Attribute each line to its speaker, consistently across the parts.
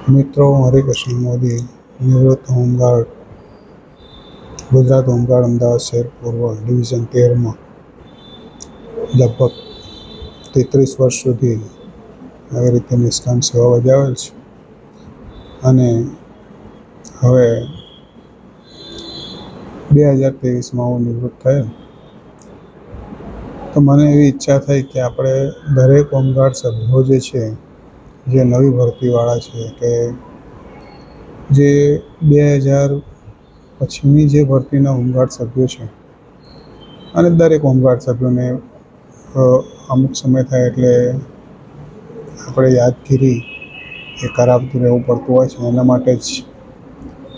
Speaker 1: મિત્રો, હું હરિકૃષ્ણ મોદી, નિવૃત્ત હોમગાર્ડ, ગુજરાત હોમગાર્ડ અમદાવાદ શહેર પૂર્વ ડિવિઝન 13માં લગભગ 33 વર્ષ સુધી આવી રીતે નિષ્કામ સેવા બજાવેલ છે. અને હવે 2023માં હું નિવૃત્ત થયેલ. તો મને એવી ઈચ્છા થઈ કે આપણે દરેક હોમગાર્ડ સભ્યો જે છે, જે નવી ભરતીવાળા છે, કે જે 2000 પછીની જે ભરતીના હોમગાર્ડ સભ્યો છે, અને દરેક હોમગાર્ડ સભ્યોને અમુક સમય થાય એટલે આપણે યાદગીરી એ કરાવતું રહેવું પડતું હોય છે. એના માટે જ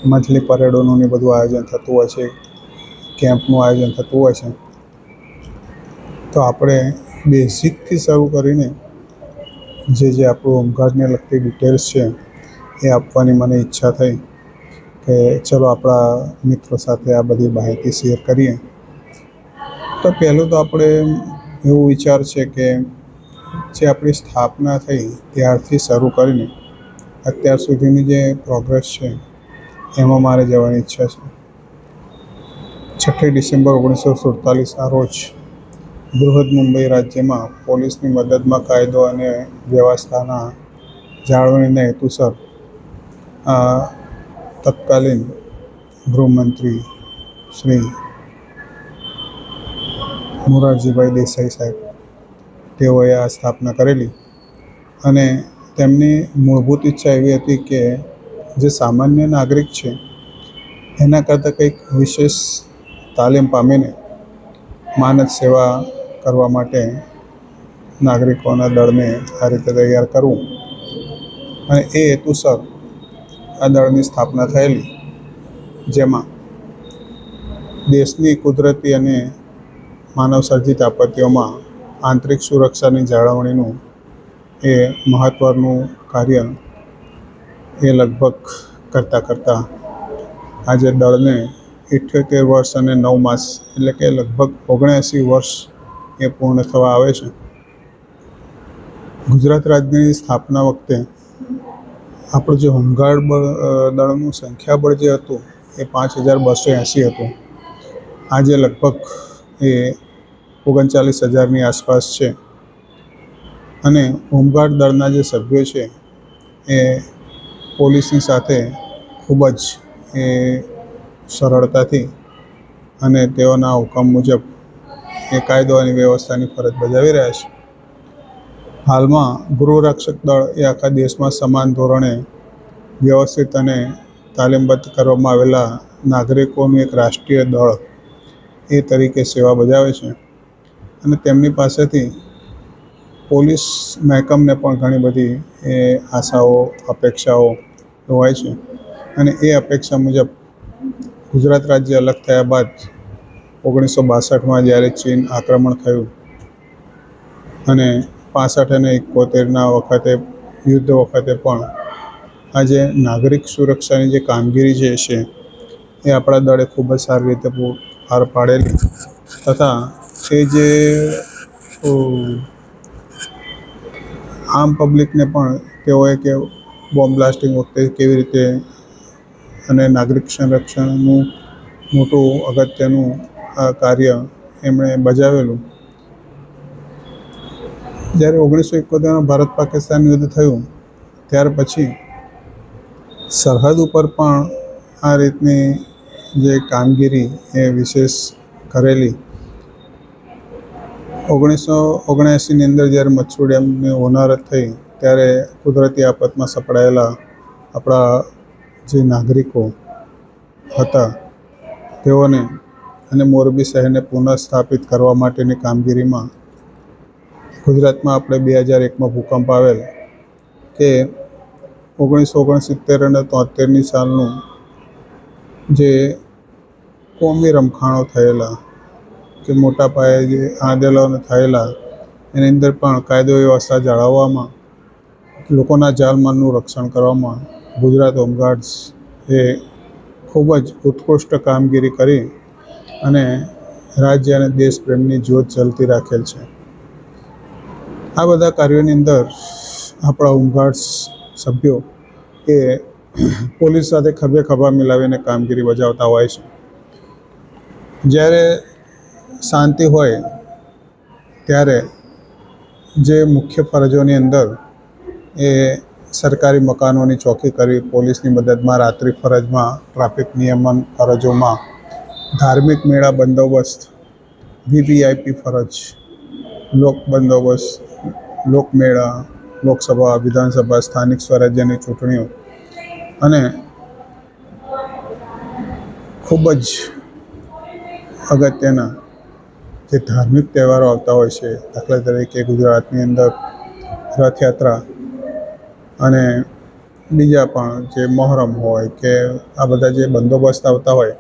Speaker 1: મંથલી પરેડોનું ને બધું આયોજન થતું હોય છે, કેમ્પનું આયોજન થતું હોય છે. તો આપણે બેઝિકથી શરૂ કરીને જે આપણું હોમગાર્ડને લગતી ડિટેલ્સ છે એ આપવાની મને ઈચ્છા થઈ કે ચલો આપણા મિત્રો સાથે આ બધી માહિતી શેર કરીએ. તો પહેલું તો આપણે એવું વિચાર છે કે જે આપણી સ્થાપના થઈ ત્યારથી શરૂ કરીને અત્યાર સુધીની જે પ્રોગ્રેસ છે એમાં મારે જવાની ઈચ્છા છે. 6 ડિસેમ્બર 1947ના રોજ બૃહદ મુંબઈ રાજ્યમાં પોલીસની મદદમાં કાયદો અને વ્યવસ્થાના જાળવણીના હેતુસર તત્કાલીન ગૃહમંત્રી શ્રી મોરારજીભાઈ દેસાઈ સાહેબ, તેઓએ આ સ્થાપના કરેલી. અને તેમની મૂળભૂત ઈચ્છા એવી હતી કે જે સામાન્ય નાગરિક છે એના કરતાં કંઈક વિશેષ તાલીમ પામીને માનદ સેવા કરવા માટે નાગરિકોના દળને આ રીતે તૈયાર કરવું. અને એ હેતુસર આ દળની સ્થાપના થયેલી, જેમાં દેશની કુદરતી અને માનવસર્જિત આપત્તિઓમાં આંતરિક સુરક્ષાની જાળવણીનું એ મહત્ત્વનું કાર્ય એ લગભગ કરતાં આજે દળને 78 વર્ષ અને 9 માસ એટલે કે લગભગ 79 વર્ષ એ પૂર્ણ થવા આવે છે. ગુજરાત રાજ્યની સ્થાપના વખતે આપણું જે હોમગાર્ડ દળનું સંખ્યાબળ જે હતું એ 5280 હતું. આજે લગભગ એ 39,000ની આસપાસ છે. અને હોમગાર્ડ દળના જે સભ્યો છે એ પોલીસની સાથે ખૂબ જ એ સરળતાથી અને તેઓના હુકમ મુજબ એ કાયદો અને વ્યવસ્થાની ફરજ બજાવી રહ્યા છે. હાલમાં ગૃહરક્ષક દળ એ આખા દેશમાં સમાન ધોરણે વ્યવસ્થિત અને તાલીમબદ્ધ કરવામાં આવેલા નાગરિકોનું એક રાષ્ટ્રીય દળ એ તરીકે સેવા બજાવે છે. અને તેમની પાસેથી પોલીસ મહેકમને પણ ઘણી બધી એ આશાઓ, અપેક્ષાઓ હોય છે. અને એ અપેક્ષા મુજબ ગુજરાત રાજ્ય અલગ થયા બાદ 1962માં જ્યારે ચીન આક્રમણ થયું અને 65 અને 71ના વખતે યુદ્ધ વખતે પણ આજે નાગરિક સુરક્ષાની જે કામગીરી જે છે એ આપણા દળે ખૂબ જ સારી રીતે પાર પાડેલી. તથા એ જે આમ પબ્લિકને પણ તેઓએ કે બોમ્બ બ્લાસ્ટિંગ વખતે કેવી રીતે અને નાગરિક સંરક્ષણનું મોટું અગત્યનું કાર્ય એમણે બજાવેલું. જ્યારે 1971માં ભારત પાકિસ્તાન યુદ્ધ થયું ત્યાર પછી સરહદ ઉપર પણ આ રીતની જે કામગીરી એ વિશેષ કરેલી. 1979ની અંદર જ્યારે મચ્છુ ડેમની હોનારત થઈ ત્યારે કુદરતી આફતમાં સપડાયેલા આપણા જે નાગરિકો હતા તેઓને અને મોરબી શહેરને પુનઃસ્થાપિત કરવા માટેની કામગીરીમાં ગુજરાતમાં આપણે 2001માં ભૂકંપ આવેલ કે 1969 અને 73ની સાલનું જે કોમી રમખાણો થયેલા કે મોટા પાયે જે આંદોલનો થયેલા એની અંદર પણ કાયદો વ્યવસ્થા જાળવવામાં, લોકોના જાનમાલનું રક્ષણ કરવામાં ગુજરાત હોમગાર્ડ્સ એ ખૂબ જ ઉત્કૃષ્ટ કામગીરી કરી અને રાજ્ય અને દેશ પ્રેમની જ્યોત જલતી રાખેલ છે. આ બધા કાર્યોની અંદર આપણા હોમગાર્ડ્સ સભ્યો એ પોલીસ સાથે ખભે ખભા મિલાવીને કામગીરી બજાવતા હોય છે. જ્યારે શાંતિ હોય ત્યારે જે મુખ્ય ફરજોની અંદર એ સરકારી મકાનોની ચોકી કરવી, પોલીસની મદદમાં રાત્રિ ફરજમાં, ટ્રાફિક નિયમન ફરજોમાં, ધાર્મિક મેળા બંદોબસ્ત, વીવીઆઈપી ફરજ, લોક બંદોબસ્ત, લોકમેળા, લોકસભા, વિધાનસભા, સ્થાનિક સ્વરાજ્યની ચૂંટણીઓ અને ખૂબ જ અગત્યના જે ધાર્મિક તહેવારો આવતા હોય છે, દાખલા તરીકે ગુજરાતની અંદર રથયાત્રા અને બીજા પણ જે મહોરમ હોય કે આ બધા જે બંદોબસ્ત આવતા હોય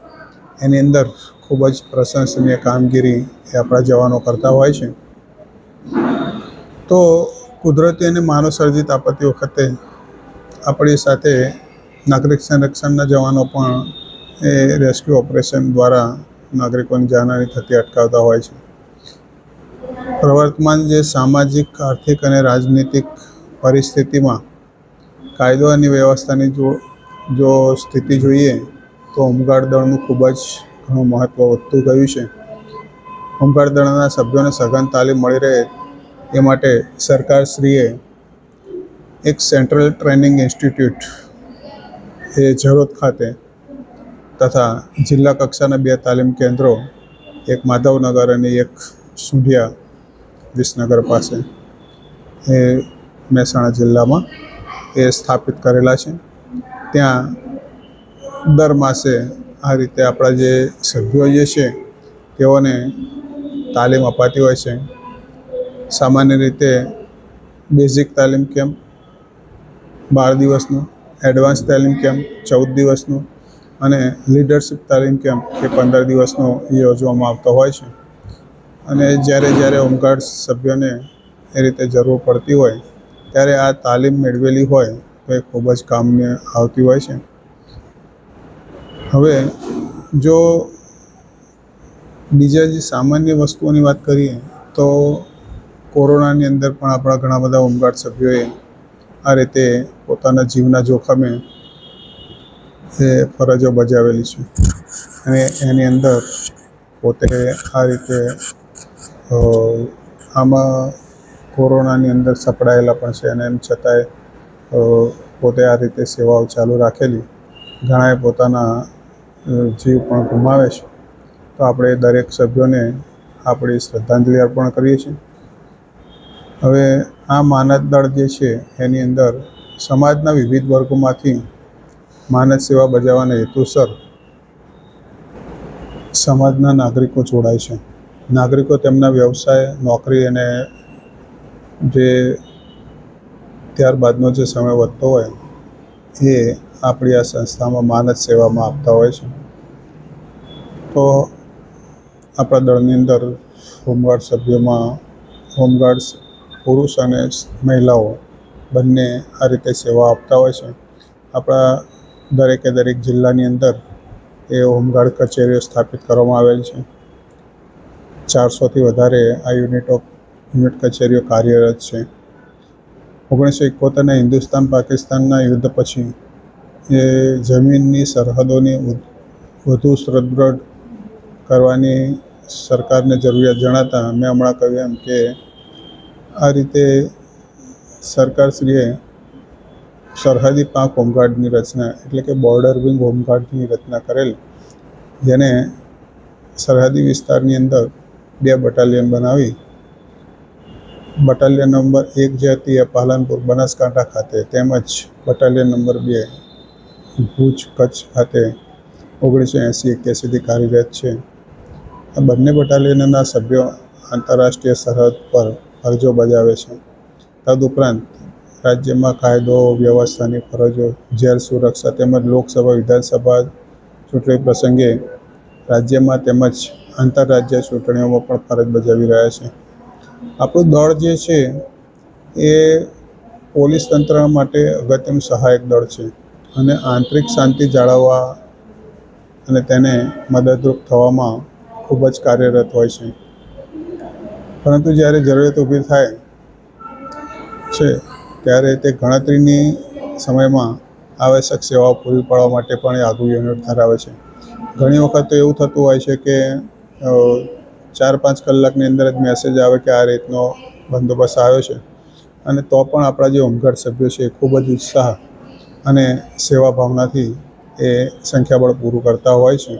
Speaker 1: એની અંદર ખૂબ જ પ્રશંસનીય કામગીરી એ આપણા જવાનો કરતા હોય છે. તો કુદરતી અને માનવ સર્જિત આપત્તિ વખતે આપણી સાથે નાગરિક સંરક્ષણના જવાનો પણ એ રેસ્ક્યુ ઓપરેશન દ્વારા નાગરિકોની જાનહાનિ થતી અટકાવતા હોય છે. પ્રવર્તમાન જે સામાજિક, આર્થિક અને રાજનીતિક પરિસ્થિતિમાં કાયદો અને વ્યવસ્થાની જો સ્થિતિ જોઈએ તો હોમગાર્ડ દળનું ખૂબ જ ઘણું મહત્ત્વ વધતું ગયું છે. હોમગાર્ડ દળના સભ્યોને સઘન તાલીમ મળી રહે એ માટે સરકારશ્રીએ એક સેન્ટ્રલ ટ્રેનિંગ ઇન્સ્ટિટ્યૂટ એ ઝરોદ ખાતે તથા જિલ્લા કક્ષાના 2 તાલીમ કેન્દ્રો, એક માધવનગર અને એક સુંઢિયા વિસનગર પાસે એ મહેસાણા જિલ્લામાં એ સ્થાપિત કરેલા છે. ત્યાં દર માસે આ રીતે આપણા જે સભ્યો જે છે તેઓને તાલીમ અપાતી હોય છે. સામાન્ય રીતે બેઝિક તાલીમ કેમ્પ 12 દિવસનું, એડવાન્સ તાલીમ કેમ્પ 14 દિવસનું અને લીડરશિપ તાલીમ કેમ્પ એ 15 દિવસનો યોજવામાં આવતો હોય છે. અને જ્યારે હોમગાર્ડ સભ્યોને એ રીતે જરૂર પડતી હોય ત્યારે આ તાલીમ મેળવેલી હોય તો એ ખૂબ જ કામને આવતી હોય છે. હવે જો બીજા જે સામાન્ય વસ્તુઓની વાત કરીએ તો કોરોનાની અંદર પણ આપણા ઘણા બધા હોમગાર્ડ સભ્યોએ આ રીતે પોતાના જીવના જોખમે એ ફરજો બજાવેલી છે. અને એની અંદર પોતે આ રીતે આમાં કોરોનાની અંદર સપડાયેલા પણ છે અને એમ છતાંય પોતે આ રીતે સેવાઓ ચાલુ રાખેલી. ઘણાએ પોતાના જીવ પણ ગુમાવે છે. તો આપણે દરેક સભ્યોને આપણી શ્રદ્ધાંજલિ અર્પણ કરીએ છીએ. હવે આ માનદ દળ જે છે એની અંદર સમાજના વિવિધ વર્ગોમાંથી માનદ સેવા બજાવવાના હેતુસર સમાજના નાગરિકો જોડાય છે. નાગરિકો તેમના વ્યવસાય, નોકરી અને જે ત્યારબાદનો જે સમય વધતો હોય એ આપણી આ સંસ્થામાં માનદ સેવામાં આપતા હોય છે. તો આપણા દળની અંદર હોમગાર્ડ સભ્યોમાં હોમગાર્ડ્સ પુરુષ અને મહિલાઓ બંને આ રીતે સેવા આપતા હોય છે. આપણા દરેક જિલ્લાની અંદર એ હોમગાર્ડ કચેરીઓ સ્થાપિત કરવામાં આવેલ છે. 400થી વધારે આ યુનિટ કચેરીઓ કાર્યરત છે. 1971ના હિન્દુસ્તાન પાકિસ્તાનના યુદ્ધ પછી એ જમીનની સરહદોની વધુ સુદૃઢ કરવાની સરકારને જરૂરિયાત જણાતા મેં હમણાં કહ્યું એમ કે આ રીતે સરકારશ્રીએ સરહદી પાંખ હોમગાર્ડની રચના એટલે કે બોર્ડર વિંગ હોમગાર્ડની રચના કરેલ, જેને સરહદી વિસ્તારની અંદર 2 બટાલિયન બનાવી બટાલિયન નંબર 1 જે હતી એ પાલનપુર બનાસકાંઠા ખાતે તેમજ બટાલિયન નંબર 2 ભુજ કચ્છ ખાતે 1980-81થી કાર્યરત છે. આ બંને બટાલિયનના સભ્યો આંતરરાષ્ટ્રીય સરહદ પર ફરજો બજાવે છે. તદુપરાંત રાજ્યમાં કાયદો વ્યવસ્થાની ફરજો, જેલ સુરક્ષા તેમજ લોકસભા, વિધાનસભા ચૂંટણી પ્રસંગે રાજ્યમાં તેમજ આંતરરાજ્ય ચૂંટણીઓમાં પણ ફરજ બજાવી રહ્યા છે. આપણું દળ જે છે એ પોલીસ તંત્ર માટે અગત્યનું સહાયક દળ છે અને આંતરિક શાંતિ જાળવવા અને તેને મદદરૂપ થવામાં ખૂબ જ કાર્યરત હોય છે. પરંતુ જ્યારે જરૂરિયાત ઊભી થાય છે ત્યારે તે ગણતરીની સમયમાં આવશ્યક સેવાઓ પૂરી પાડવા માટે પણ એ આગવું યુનિટ ધરાવે છે. ઘણી વખત તો એવું થતું હોય છે કે 4-5 કલાકની અંદર જ મેસેજ આવે કે આ રીતનો બંદોબસ્ત આવ્યો છે, અને તો પણ આપણા જે હોમગાર્ડ સભ્યો છે એ ખૂબ જ ઉત્સાહ અને સેવા ભાવનાથી એ સંખ્યાબળ પૂરું કરતા હોય છે.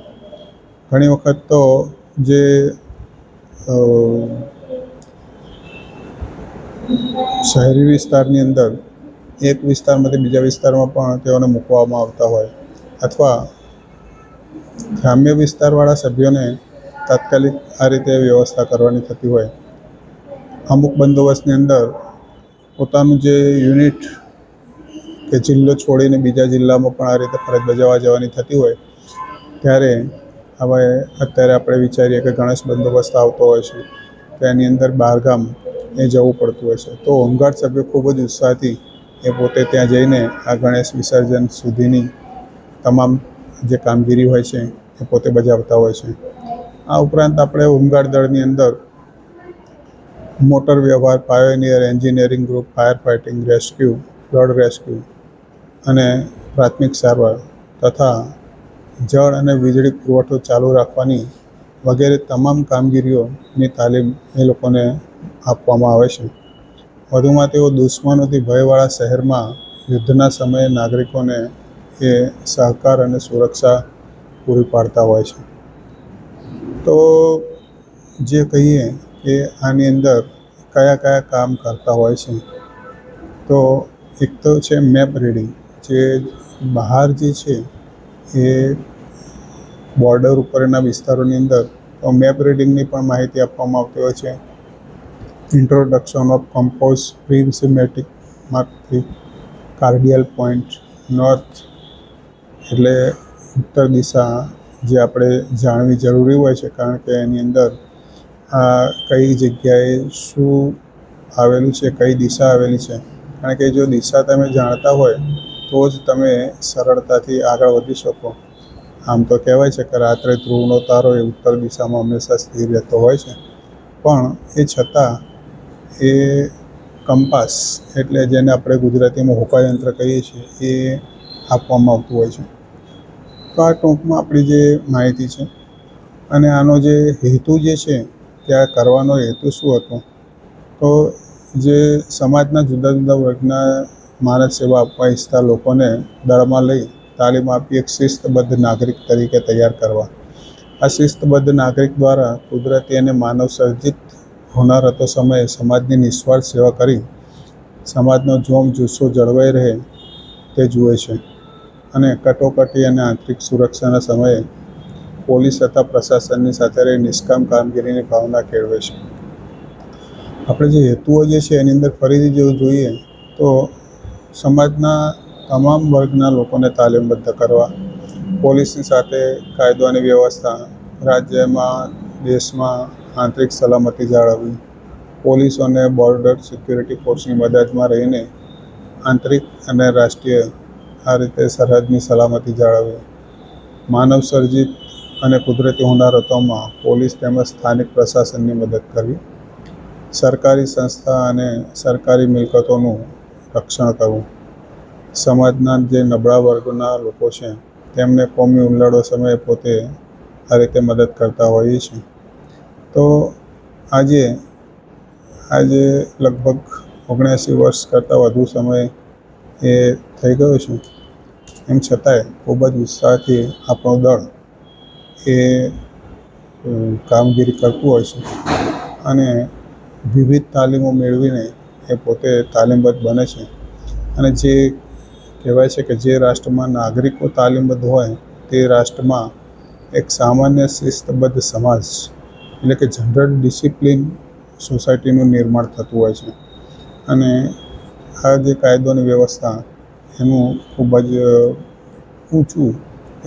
Speaker 1: ઘણી વખત તો જે શહેરી વિસ્તારની અંદર એક વિસ્તારમાંથી બીજા વિસ્તારમાં પણ તેઓને મૂકવામાં આવતા હોય, અથવા ગ્રામ્ય વિસ્તારવાળા સભ્યોને તાત્કાલિક આ રીતે વ્યવસ્થા કરવાની થતી હોય. અમુક બંદોબસ્તની અંદર પોતાનું જે યુનિટ કે જિલ્લો છોડીને બીજા જિલ્લામાં પણ આ રીતે ફરજ બજાવવા જવાની થતી હોય, ત્યારે હવે અત્યારે આપણે વિચારીએ કે ગણેશ બંદોબસ્ત આવતો હોય છે, તો એની અંદર બહારગામ એ જવું પડતું હોય છે. તો હોમગાર્ડ સભ્યો ખૂબ જ ઉત્સાહથી એ પોતે ત્યાં જઈને આ ગણેશ વિસર્જન સુધીની તમામ જે કામગીરી હોય છે એ પોતે બજાવતા હોય છે. આ ઉપરાંત આપણે હોમગાર્ડ દળની અંદર મોટર વ્યવહાર, pioneer, engineering group, fire fighting, rescue, flood rescue અને પ્રાથમિક સારવાર તથા જળ અને વીજળી પુરવઠો ચાલુ રાખવાની વગેરે તમામ કામગીરીઓની તાલીમ એ લોકોને આપવામાં આવે છે. વધુમાં તેઓ દુશ્મનોથી ભયવાળા શહેરમાં યુદ્ધના સમયે નાગરિકોને એ સહકાર અને સુરક્ષા પૂરી પાડતા હોય છે. તો જે કહીએ કે આની અંદર કયા કયા કામ કરતા હોય છે, તો એક તો છે મેપ રીડિંગ. જે બહાર જે છે એ બોર્ડર ઉપરના વિસ્તારોની અંદર તો મેપ રીડિંગની પણ માહિતી આપવામાં આવતી હોય છે. Introduction of compass prismatic mark 3, cardinal point, north એટલે ઉત્તર દિશા જે આપણે જાણવી જરૂરી હોય છે, કારણ કે એની અંદર કઈ જગ્યાએ શું આવેલું છે, કઈ દિશા આવેલી છે. કારણ કે જો દિશા તમે જાણતા હોય તો જ તમે સરળતાથી આગળ વધી શકો. આમ તો કહેવાય છે કે રાત્રે ધ્રુવનો તારો એ ઉત્તર દિશામાં હંમેશા સ્થિર રહેતો હોય છે, પણ એ છતાં એ કંપાસ એટલે જેને આપણે ગુજરાતીમાં હોકાયંત્ર કહીએ છીએ એ આપવામાં આવતું હોય છે. તો આ ટૂંકમાં આપણી જે માહિતી છે. અને આનો જે હેતુ જે છે કે આ કરવાનો હેતુ શું હતો, તો જે સમાજના જુદા જુદા વર્ગના માનવ સેવા આપવા ઈચ્છતા લોકોને દળમાં લઈ તાલીમ આપી એક શિસ્તબદ્ધ નાગરિક તરીકે તૈયાર કરવા. આ શિસ્તબદ્ધ નાગરિક દ્વારા કુદરતી અને માનવ સર્જિત હોનારતો સમયે સમાજની નિસ્વાર્થ સેવા કરી સમાજનો જોમ જુસ્સો જળવાઈ રહે તે જુએ છે, અને કટોકટી અને આંતરિક સુરક્ષાના સમયે પોલીસ તથા પ્રશાસનની સાથે રહી નિષ્કામ કામગીરીની ભાવના કેળવે છે. આપણે જે હેતુઓ જે છે એની અંદર ફરીથી જો જોઈએ તો સમાજના તમામ વર્ગના લોકોને તાલીમબદ્ધ કરવા, પોલીસની સાથે કાયદો અને વ્યવસ્થા, રાજ્યમાં દેશમાં આંતરિક સલામતી જાળવવી, પોલીસ અને બોર્ડર સિક્યુરિટી ફોર્સની મદદમાં રહીને આંતરિક અને રાષ્ટ્રીય આ રીતે સરહદની સલામતી જાળવવી, માનવ સર્જિત અને કુદરતી હોનારતોમાં પોલીસ તેમજ સ્થાનિક પ્રશાસનની મદદ કરવી, સરકારી સંસ્થા અને સરકારી મિલકતોનું રક્ષણ કરવું, સમાજના જે નબળા વર્ગના લોકો છે તેમને કોમી હુલ્લડો સમયે પોતે આ રીતે મદદ કરતા હોઈએ છીએ. તો આજે લગભગ 79 વર્ષ કરતાં વધુ સમય એ થઈ ગયો છે. એમ છતાંય ખૂબ જ ઉત્સાહથી આપણું દળ એ કામગીરી કરતું હોય છે, અને વિવિધ તાલીમો મેળવીને એ પોતે તાલીમબદ્ધ બને છે. અને જે કહેવાય છે કે જે રાષ્ટ્રમાં નાગરિકો તાલીમબદ્ધ હોય તે રાષ્ટ્રમાં એક સામાન્ય શિસ્તબદ્ધ સમાજ એટલે કે જનરલ ડિસિપ્લિન સોસાયટીનું નિર્માણ થતું હોય છે. અને આ જે કાયદો અને વ્યવસ્થા એનું ખૂબ જ ઊંચું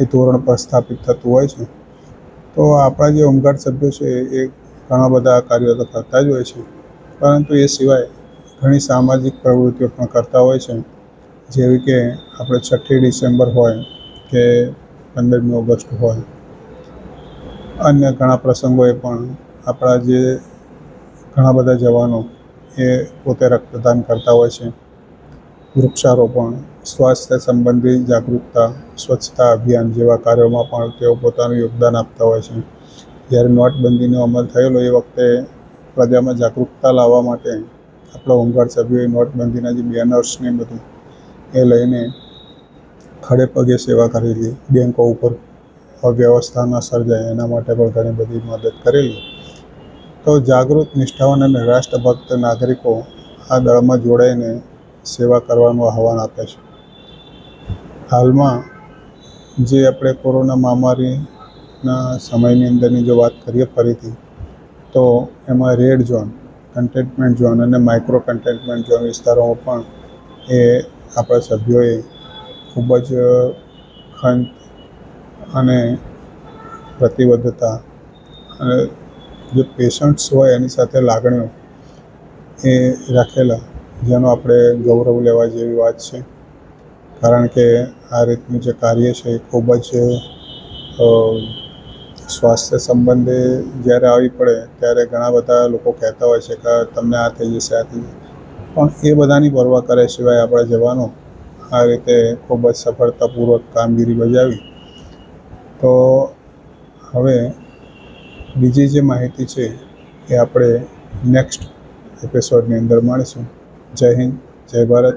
Speaker 1: એ ધોરણ પર સ્થાપિત થતું હોય છે. તો આપણા જે હોમગાર્ડ સભ્યો છે એ ઘણા બધા કાર્યો તો કરતા જ હોય છે, પરંતુ એ સિવાય ઘણી સામાજિક પ્રવૃત્તિઓ પણ કરતા હોય છે. જેવી કે આપણે 6ઠી ડિસેમ્બર હોય કે 15મી ઓગસ્ટ હોય, અન્ય ઘણા પ્રસંગોએ પણ આપણા જે ઘણા બધા જવાનો એ પોતે રક્તદાન કરતા હોય છે. વૃક્ષારોપણ સ્વાસ્થ્ય સંબંધી જાગૃતતા, સ્વચ્છતા અભિયાન જેવા કાર્યોમાં પણ તેઓ પોતાનું યોગદાન આપતા હોય છે. જ્યારે નોટબંધીનો અમલ થયેલો એ વખતે પ્રજામાં જાગૃતતા લાવવા માટે આપણા હોમગાર્ડ સભ્યોએ નોટબંધીના જે બેનર્સને બધું એ લઈને ખડે પગે સેવા કરેલી. બેંકો ઉપર અવ્યવસ્થા ન સર્જાય એના માટે પણ ઘણી બધી મદદ કરેલી. તો જાગૃત, નિષ્ઠાવાન અને રાષ્ટ્રભક્ત નાગરિકો આ દળમાં જોડાઈને સેવા કરવાનું આહવાન આપે છે. હાલમાં જે આપણે કોરોના મહામારીના સમયની અંદરની જો વાત કરીએ ફરીથી, તો એમાં રેડ ઝોન, કન્ટેનમેન્ટ ઝોન અને માઇક્રો કન્ટેનમેન્ટ ઝોન વિસ્તારોમાં પણ એ આપણા સભ્યોએ ખૂબ જ ખંત અને પ્રતિબદ્ધતા અને જે પેશન્ટ્સ હોય એની સાથે લાગણીઓ એ રાખેલા, જેનો આપણે ગૌરવ લેવા જેવી વાત છે. કારણ કે આ રીતનું જે કાર્ય છે એ ખૂબ જ સ્વાસ્થ્ય સંબંધે જ્યારે આવી પડે ત્યારે ઘણા બધા લોકો કહેતા હોય છે કે તમને આ થઈ જશે, આ થઈ જશે, પણ એ બધાની પરવા કરે સિવાય આપણા જવાનો આ રીતે ખૂબ જ સફળતાપૂર્વક કામગીરી બજાવી. તો હવે બીજી જે માહિતી છે એ આપણે નેક્સ્ટ એપિસોડની અંદર મળીશું. જય હિન્દ, જય ભારત.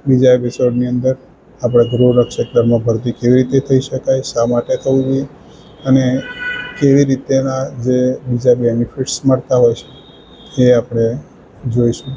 Speaker 1: બીજા એપિસોડની અંદર આપણે ગૃહરક્ષક દળમાં ભરતી કેવી રીતે થઈ શકાય, શા માટે થવું જોઈએ અને કેવી રીતેના જે બીજા બેનિફિટ્સ મળતા હોય છે એ આપણે જોઈશું.